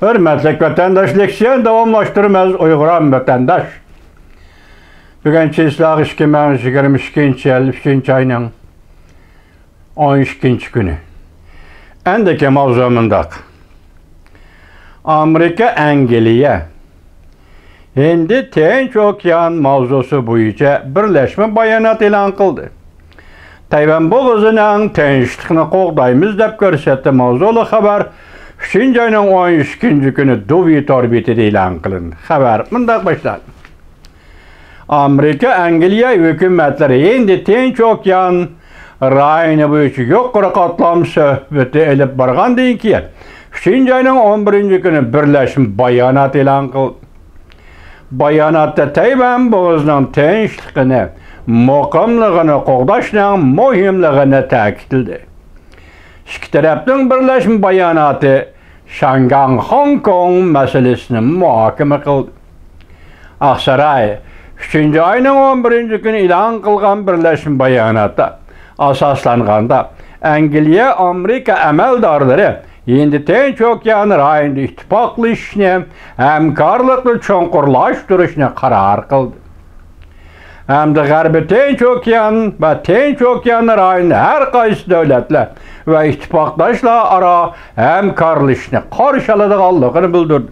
Hürmetlik vatandaş leksiyon davamlaştırmaz Uyguran vatandaş. Bugün çizlaq 2022 yıl 3. ayının 12. günü. Endeki mavzumundaq. Amerika Angliya Hindi Tinch Okean mavzusu boyunca birleşme bayanat e'lon qildi. Tayvan bo'g'ozining tinchlikni qo'g'daymiz deb ko'rsatdi mavzuli xabar 3. ayning 12. kuni Duvi orbitida e'lon qilindi. Xabar bunday boshlanadi. Amerika Angliya hukumatlari Hindi Tinch Okean rayoni bo'yicha yuqori qatlam suhbati elib borgandan keyin 3. ayning 11. kuni birlashma bayonot e'lon qildi. Bayonotda Tayvan bo'g'ozining tinchligini, muqimligini qo'g'dashning muhimligini ta'kidladi. Ikki tarafning birlashma bayonoti Shangang Hong Kong masalasini muhokama qildi. Aqsaray 3. ayning 11. kuni e'lon qilgan birlashma bayonotda asoslanganda Angliya Amerika amaldorlari Hindi Tinch Okean rayonida ittifoqlashishni, hamkorlikni cho'nqurlashtirishni qaror qildi. Hamda G'arbiy Tinch Okean va Tinch Okean rayonida har qaysi davlatlar va ittifoqdoshlar aro hamkorlashishni qarshiladiganligini bildirdi.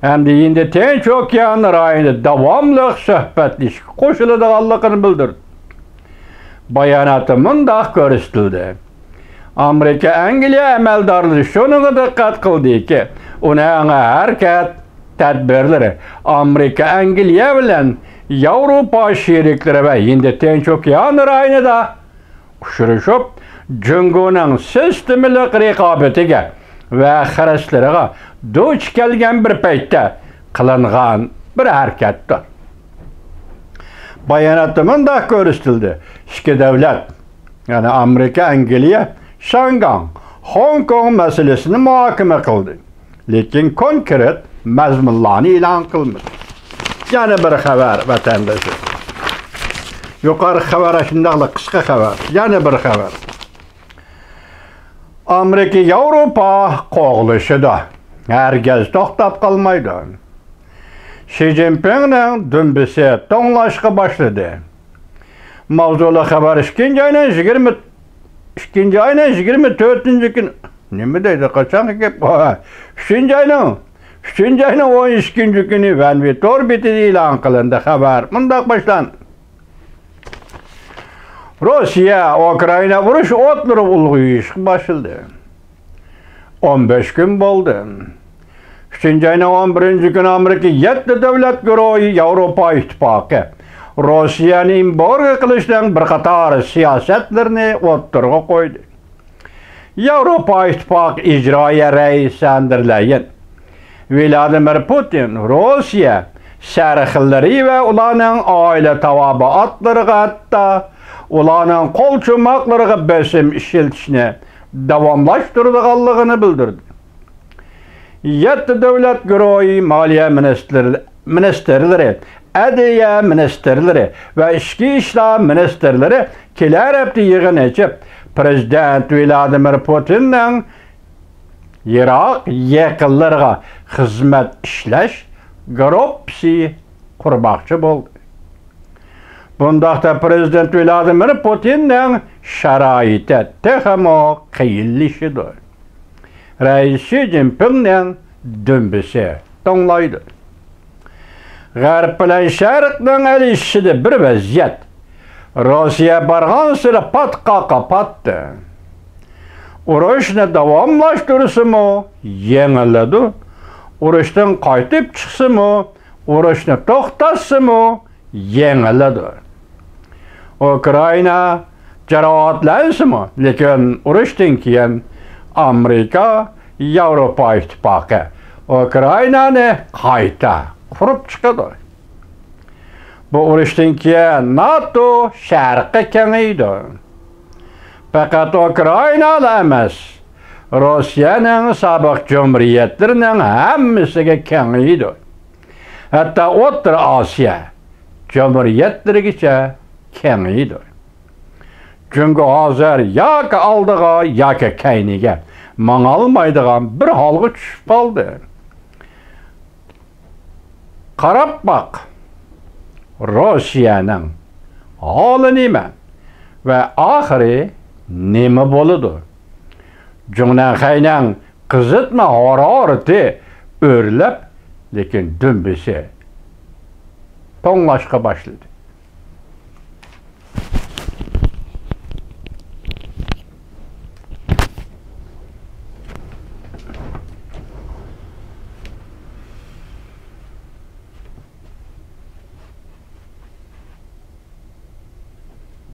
Hamda Hindi Tinch Okean rayonida davomli suhbatlashishga qo'shiladiganligini bildirdi. Bayonotda mundaq ko'rsatildi. Amerika Angliya amaldorlari shuniga diqqat qildiki, uning harakat tadbirlari Amerika Angliya bilan Yevropa sheriklari va Hindi Tinch Okean rayonida uchrashib, Jungoning sistemlik raqobatiga va xaraslariga duch kelgan bir paytda qilingan bir harakatdir. Bayonotda mundaq ko'rsatildi. Ikki davlat, ya'ni Amerika Angliya Shangang Hong Kong masalasini muhokama qildi. Lekin konkret mazmunlarni e'lon qilmadi. Yana bir xabar vatandoshi. Yuqori xabar shundaqli qisqa xabar. Yana bir xabar. Amerika Yevropa qo'g'lishida hargiz to'xtab qolmaydi. Xi Jinpingning dumbisi to'nglashga boshladi. Mavzuli xabar 2. ayning 2. ayning 24. kun nima deydi qachon gap? 3. ayning 12. kuni Vanvit orbitida e'lon qilindi. Xabar bunday boshlandi. Rossiya Ukraina urush o'tlari ulg'ayishga boshladi. 15 kun bo'ldi. 3. ayning 11. kuni Amerika 7 davlat guruhi Yevropa ittifoqi Rossiyani embargo qilishdan bir qator siyosatlarni o'ttirg'a qo'ydi. Yevropa ittifoqi ijroiya raisi Anderleyen Vladimir Putin Rossiya sarxillari va ularning oila tabobatlariga hatto ularning qo'lchumoqlariga bosim ishlatishni davomlashtirganligini bildirdi. 7 davlat guruhi moliya ministrlari, adliya ministrlari va ichki ishlar ministrlari kelar hafta yig'in ochib, Prezident Vladimir Putinning Iroq yaqinlariga xizmat ishlash gruppasi qurmoqchi bo'ldi. Bundaqda Prezident Vladimir Putinning sharoiti texmo qiyinlashidir. Rais Xi Jinpingning dumbisi to'nglaydi. G'arb bilan Sharqning alishishida bir vaziyat. Rossiya barg'on sira patqoqa patdi. Urushni davomlashtirsimi, yengiladi. Urushdan qaytib chiqsimi, urushni to'xtatsimi, yengiladi. Ukraina jarohatlansimi, lekin urushdan keyin Amerika, Yevropa ittifoqi Ukrainani qayta qurib chiqadi. Bu urushdan keyin NATO sharqqa kengaydi. Faqat Ukraina emas, Rossiyaning sobiq jumhuriyatlarining hammasiga kengaydi. Hatto O'rta Osiyo jumhuriyatlarigacha kengaydi. Çünkü hozir yoki oldiga yoki kayniga mağalmaydigan bir halga düşüp kaldı. Qarab bak, Rusiyanın halı nime ve ahiri nime boludu. Cumhuriyet'in kızıtma harareti örlep, lekin dümbesi tonlaşka başladı.